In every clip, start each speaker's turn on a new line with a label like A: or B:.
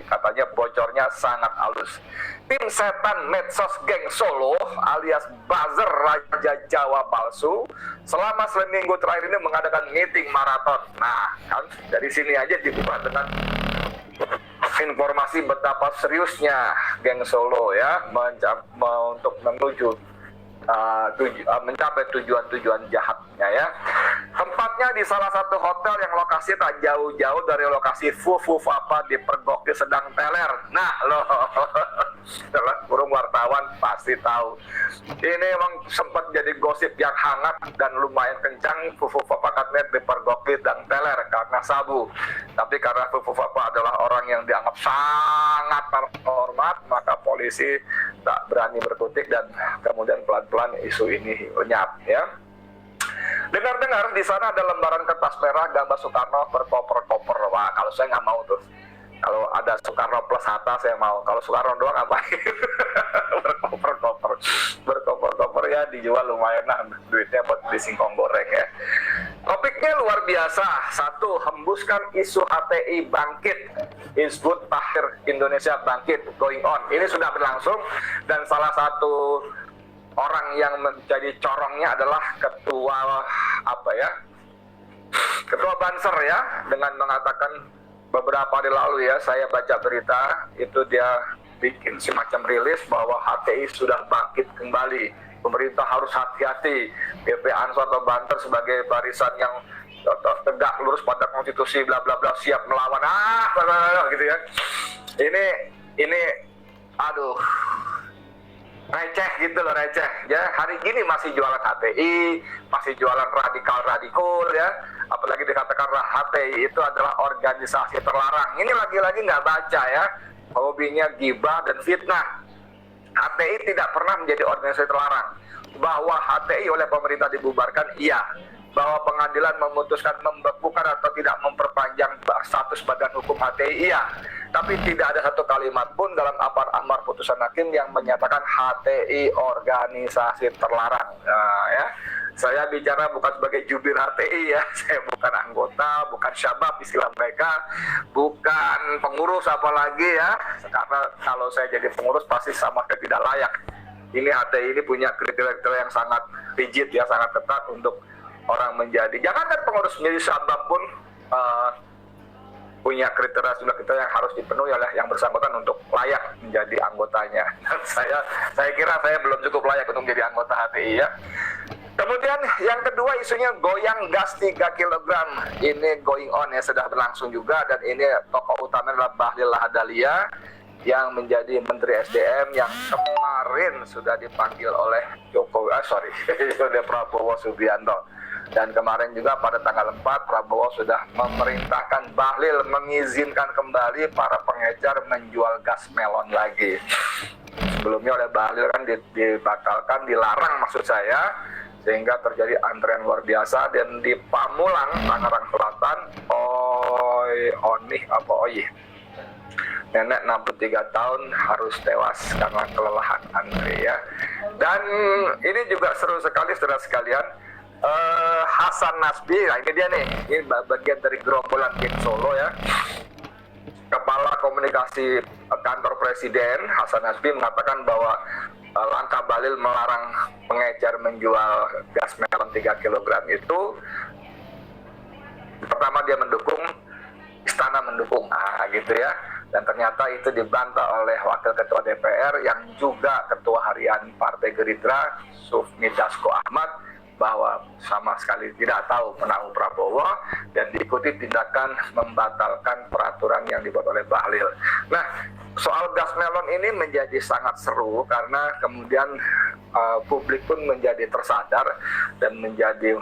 A: katanya bocornya sangat halus. Tim setan medsos geng Solo alias buzzer Raja Jawa palsu selama seminggu terakhir ini mengadakan meeting maraton. Nah, kan dari sini aja dibuka dengan informasi betapa seriusnya geng Solo ya untuk menuju mencapai tujuan-tujuan jahatnya ya. Tempatnya di salah satu hotel yang lokasi tak jauh-jauh dari lokasi Fufu Papa dipergoki sedang teler. Nah loh, setelah burung wartawan pasti tahu. Ini emang sempat jadi gosip yang hangat dan lumayan kencang. Fufu Papa katanya dipergoki sedang teler karena sabu. Tapi karena Fufu Papa adalah orang yang dianggap sangat terhormat, maka polisi tak berani berkutik dan kemudian pelan-pelan isu ini lenyap ya. Dengar-dengar di sana ada lembaran kertas merah gambar Soekarno berkoper-koper. Wah, kalau saya nggak mau tuh. Kalau ada Soekarno plus Hatta saya mau. Kalau Soekarno doang apa? Berkoper-koper ya, dijual lumayan lah duitnya buat beli singkong goreng ya. Topiknya luar biasa. Satu, hembuskan isu HTI bangkit. Hizbut Tahrir Indonesia bangkit, going on. Ini sudah berlangsung dan salah satu orang yang menjadi corongnya adalah ketua ketua Banser ya, dengan mengatakan beberapa hari lalu ya, saya baca berita itu dia bikin semacam rilis bahwa HTI sudah bangkit kembali. Pemerintah harus hati-hati. BP Ansor atau Banter sebagai barisan yang tegak lurus pada konstitusi bla bla bla siap melawan gitu ya. Ini aduh, receh gitu loh, receh ya. Hari gini masih jualan HTI, masih jualan radikal ya, apalagi dikatakan HTI itu adalah organisasi terlarang. Ini lagi-lagi nggak baca ya, hobinya gibah dan fitnah. HTI tidak pernah menjadi organisasi terlarang. Bahwa HTI oleh pemerintah dibubarkan, iya. Bahwa pengadilan memutuskan membekukan atau tidak memperpanjang status badan hukum HTI, iya. Tapi tidak ada satu kalimat pun dalam amar putusan hakim yang menyatakan HTI organisasi terlarang. Nah, ya. Saya bicara bukan sebagai jubir HTI ya, saya bukan anggota, bukan syabab istilah mereka, bukan pengurus apalagi ya. Karena kalau saya jadi pengurus pasti sama sekali tidak layak. Ini HTI ini punya kriteria yang sangat rigid ya, sangat ketat untuk orang menjadi, jangankan pengurus menjadi syabab pun punya kriteria yang harus dipenuhi oleh yang bersangkutan untuk layak menjadi anggotanya. Saya kira saya belum cukup layak untuk menjadi anggota HTI ya. Kemudian yang kedua isunya goyang gas 3 kg. Ini going on ya, sudah berlangsung juga, dan ini tokoh utama adalah Bahlil Lahadalia yang menjadi Menteri SDM yang kemarin sudah dipanggil oleh Prabowo Subianto. Dan kemarin juga pada tanggal 4 Prabowo sudah memerintahkan Bahlil mengizinkan kembali para pengecer menjual gas melon lagi. Sebelumnya oleh Bahlil kan dibatalkan, dilarang maksud saya, sehingga terjadi antrean luar biasa. Dan di Pamulang, Tangerang Selatan, nenek 63 tahun harus tewas karena kelelahan antre ya. Dan ini juga seru sekali saudara sekalian. Hasan Nasbi, nah ini dia nih, ini bagian dari gerombolan geng Solo ya. Kepala Komunikasi Kantor Presiden Hasan Nasbi mengatakan bahwa langkah Bahlil melarang pengecer menjual gas melon 3 kg itu, pertama dia mendukung, istana mendukung, gitu ya. Dan ternyata itu dibantah oleh Wakil Ketua DPR yang juga Ketua Harian Partai Gerindra, Sufmi Dasko Ahmad, bahwa sama sekali tidak tahu menahu Prabowo dan diikuti tindakan membatalkan peraturan yang dibuat oleh Bahlil. Nah, soal gas melon ini menjadi sangat seru karena kemudian publik pun menjadi tersadar dan menjadi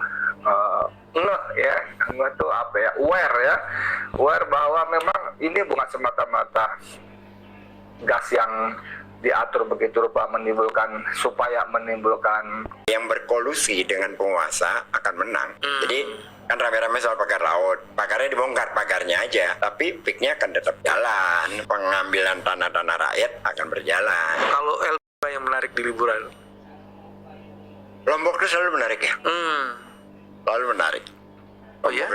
A: aware bahwa memang ini bukan semata-mata gas yang diatur begitu rupa menimbulkan
B: yang berkolusi dengan penguasa akan menang. Jadi kan rame-rame soal pagar laut, pagarnya dibongkar, pagarnya aja, tapi piknya akan tetap jalan, pengambilan tanah-tanah rakyat akan berjalan.
C: Kalau LP yang menarik di liburan,
B: Lombok itu selalu menarik ya, selalu menarik.
C: Oh ya?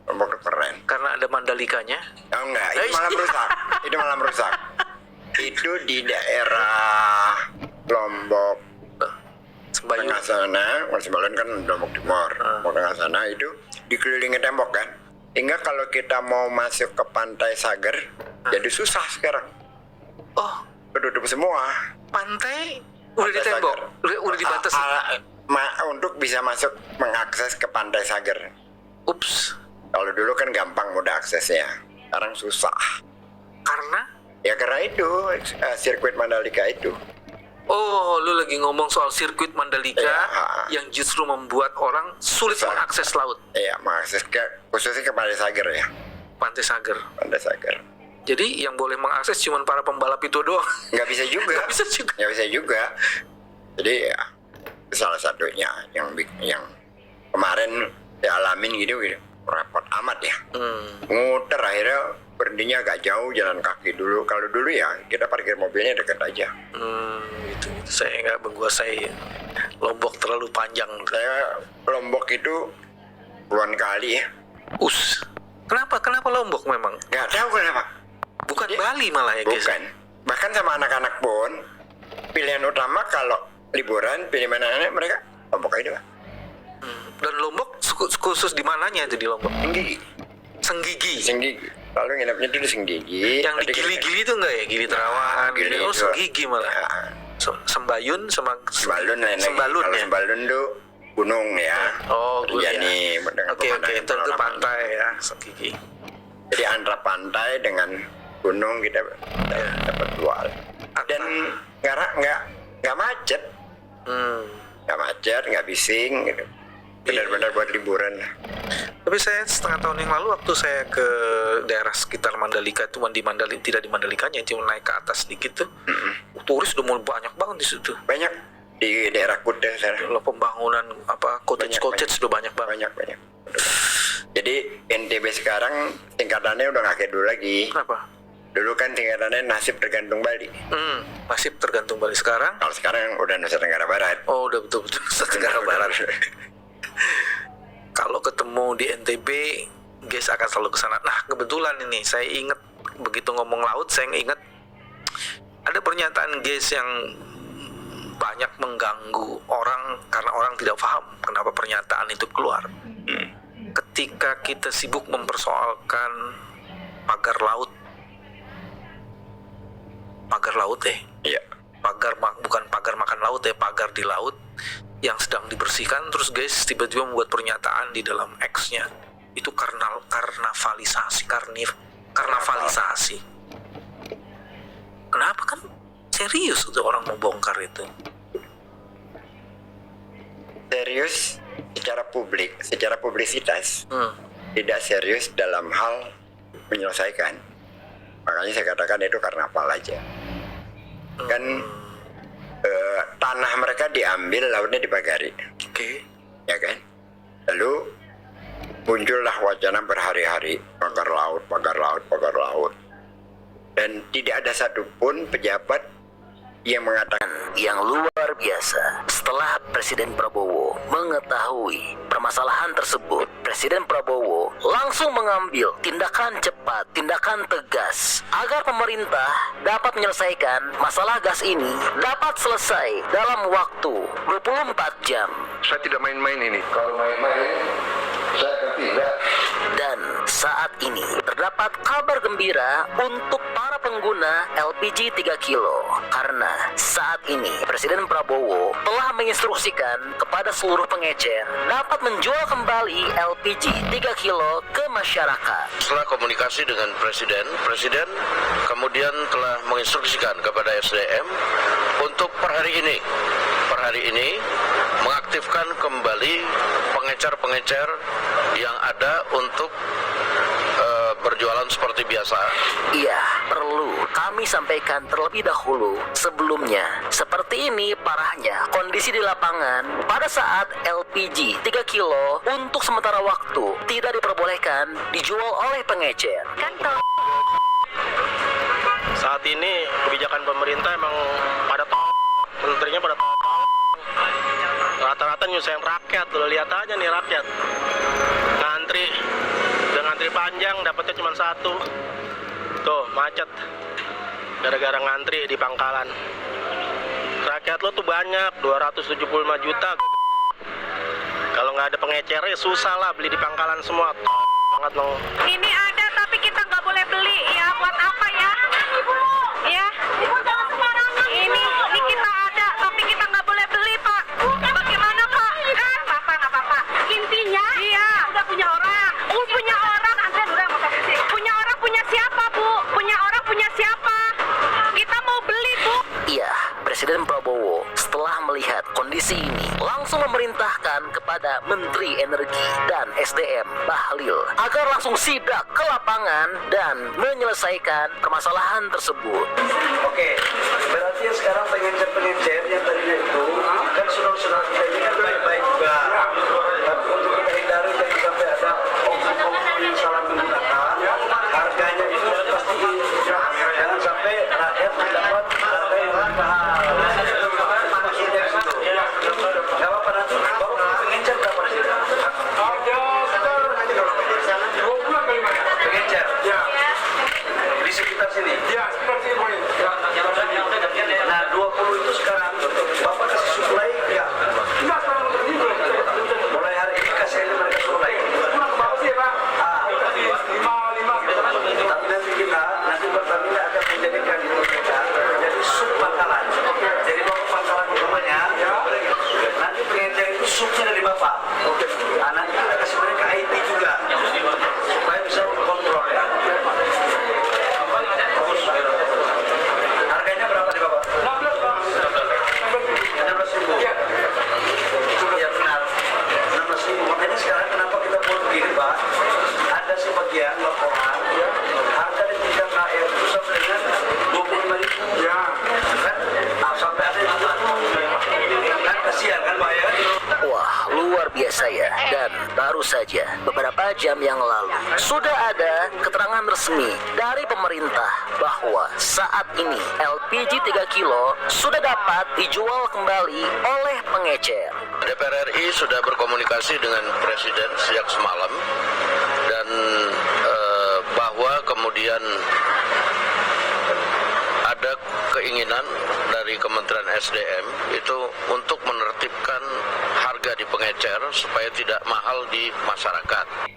B: Lombok itu keren.
C: Karena ada Mandalikanya.
B: Oh enggak, itu malah merusak. Itu malah merusak. Itu di daerah Lombok
C: Sembayun.
B: tengah sana, Sembayun kan Lombok Timur. Lombok tengah sana itu dikelilingi tembok kan. Hingga kalau kita mau masuk ke Pantai Sager, jadi susah sekarang.
C: Oh,
B: Tutup semua.
C: pantai udah
B: Pantai
C: ditembok,
B: Sager.
C: udah dibatasi.
B: Untuk bisa masuk mengakses ke Pantai Sager.
C: Ups,
B: Kalau dulu kan gampang mudah aksesnya. Sekarang susah.
C: karena?
B: Ya karena itu sirkuit Mandalika itu.
C: Oh, lu lagi ngomong soal sirkuit Mandalika
B: Iya.
C: yang justru membuat orang sulit
B: Susah.
C: mengakses laut,
B: Iya, mengakses khususnya ke Pantai Sager ya.
C: Pantai Sager.
B: Pantai Sager.
C: Jadi yang boleh mengakses cuma para pembalap itu doang.
B: Nggak bisa juga.
C: Nggak bisa juga.
B: Nggak bisa juga. Jadi ya itu salah satunya yang kemarin dialamin gitu. Repot amat ya. Muter akhirnya berhentinya agak jauh jalan kaki dulu. Kalau dulu ya kita parkir mobilnya dekat aja.
C: Gitu. Saya nggak menguasai Lombok terlalu panjang.
B: Saya Lombok itu puluhan kali ya.
C: Kenapa Lombok memang?
B: Nggak tahu kenapa.
C: Bukan Bali malah ya guys.
B: Bukan. Bahkan sama anak-anak pun pilihan utama kalau liburan pilih mana mereka Lombok aja Pak.
C: Dan Lombok khusus di mananya itu di Lombok?
B: Senggigi.
C: Senggigi.
B: Lalu nginepnya itu di Senggigi.
C: Yang di Gili-Gili itu enggak ya? Gili Terawangan.
B: Gili
C: Oh,
B: itu.
C: Senggigi malah.
B: Ya,
C: Sembayun sama
B: Sembalun lain lagi.
C: Sembalun
B: Kalau
C: ya.
B: Sembalun itu gunung ya.
C: Oh, gue ya.
B: Jadi
C: Oke, itu pantai ya, Senggigi.
B: Jadi antara pantai dengan gunung kita dapat dua. Dan nggak macet. Nggak macet, nggak bising gitu. Benar-benar buat liburan.
C: Tapi saya setengah tahun yang lalu waktu saya ke daerah sekitar Mandalika, cuma tidak di Mandalikanya, cuma naik ke atas sedikit tuh, turis udah mulai banyak banget di situ.
B: Banyak di daerah Kuta sana.
C: Kalau pembangunan cottage udah banyak banget.
B: Banyak. Jadi NTB sekarang tingkatannya udah nggak kayak dulu lagi.
C: Kenapa?
B: Dulu kan tingkatannya nasib tergantung Bali.
C: Masih tergantung Bali sekarang.
B: Kalau sekarang udah Nusa Tenggara Barat.
C: Oh, udah betul-betul Nusa Tenggara Barat. Kalau ketemu di NTB, guys akan selalu ke sana. Nah, kebetulan ini saya ingat begitu ngomong laut, saya ingat ada pernyataan guys yang banyak mengganggu orang karena orang tidak paham kenapa pernyataan itu keluar. Ketika kita sibuk mempersoalkan pagar laut
B: Iya.
C: bukan pagar makan laut ya, pagar di laut yang sedang dibersihkan, terus guys tiba-tiba membuat pernyataan di dalam X-nya itu karnavalisasi. Kenapa kan serius tuh orang mau bongkar itu?
B: Serius secara publisitas. Tidak serius dalam hal menyelesaikan. Makanya saya katakan itu karnaval aja. Kan tanah mereka diambil, lautnya dipagari.
C: Oke.
B: Ya kan? Lalu muncullah wacana berhari-hari pagar laut. Dan tidak ada satupun pejabat yang mengatakan
D: yang luar biasa. Setelah Presiden Prabowo mengetahui permasalahan tersebut, Presiden Prabowo langsung mengambil tindakan cepat, tindakan tegas agar pemerintah dapat menyelesaikan masalah gas ini dapat selesai dalam waktu 24 jam.
A: Saya tidak main-main ini. Kalau main-main, saya akan tidak.
D: Dan saat ini terdapat kabar gembira untuk para pengguna LPG 3 kilo karena saat ini Presiden Prabowo telah menginstruksikan kepada seluruh pengecer dapat menjual kembali LPG 3 kilo ke masyarakat.
E: Setelah komunikasi dengan Presiden kemudian telah menginstruksikan kepada SDM untuk per hari ini mengaktifkan kembali pengecer-pengecer yang ada untuk berjualan seperti biasa.
D: Iya, perlu kami sampaikan terlebih dahulu sebelumnya. Seperti ini parahnya kondisi di lapangan pada saat LPG 3 kilo untuk sementara waktu tidak diperbolehkan dijual oleh pengecer.
F: Saat ini kebijakan pemerintah emang pada menterinya pada rata rata-rata nyusahin rakyat. Lo lihat aja nih rakyat ngantri, udah ngantri panjang, dapatnya cuma satu. Tuh macet gara-gara ngantri di pangkalan. Rakyat lo tuh banyak, 275 juta. Kalau nggak ada pengecernya susah lah beli di pangkalan semua. Banget lo.
G: Ini ada tapi kita nggak boleh beli ya. Buat apa ya? Ya. Ini kita ada tapi kita nggak boleh beli, Pak. Bagaimana, Pak? Nggak apa-apa. Intinya, iya. Udah punya orang. Punya orang. Punya orang punya siapa, Bu? Punya orang punya siapa? Kita mau beli, Bu.
D: Iya, Presiden Prabowo setelah melihat kondisi ini langsung memerintahkan kepada Menteri Energi dan SDM Bahlil agar langsung sidak ke lapangan dan menyelesaikan permasalahan tersebut.
H: Oke, berarti yang sekarang pengencer yang tadinya itu kan saudara-saudara kita ini kan baik-baik juga. Tapi untuk kita hindari jangan sampai ada oknum yang salah menggunakan, harganya itu pasti jangan sampai rakyat mendapat harga yang mahal. Maksudnya itu. Gak apa-apa nanti bapak pengencer berapa di sini? Pengencer? Ya. Di sekitar sini? Ya, sekitar sini. Nah, 20 itu sekarang Bapak kasih suplai ya? Enggak, sekarang mulai hari ini kasih aja mereka suplai. Kurang ke Bapak sih ya, Pak? 5. Tapi nanti Pertamina akan menjadikan itu mereka menjadi sub pangkalan. Jadi Bapak pangkalan utamanya, nanti pengencer itu subnya dari Bapak. Nah, nanti kita kasih mereka IT juga, supaya bisa kontrol ya. Harganya berapa nih Bapak? 16 Pak. 16.000. Iya. Iya benar. 16.000. Makanya sekarang kenapa kita buat begini Pak? Ada sebagian laporan harga di tingkat KM itu sampai dengan 25.000. Ya. Kan? Sampai ada yang kan kasihan kan Pak ya?
D: Wah, luar biasa ya. Dan baru saja beberapa jam yang lalu sudah ada keterangan resmi dari pemerintah bahwa saat ini LPG 3 kilo sudah dapat dijual kembali oleh pengecer.
E: DPR RI sudah berkomunikasi dengan Presiden sejak semalam dan bahwa kemudian ada keinginan dari Kementerian SDM itu untuk menertibkan harga di pengecer supaya tidak mahal di masyarakat.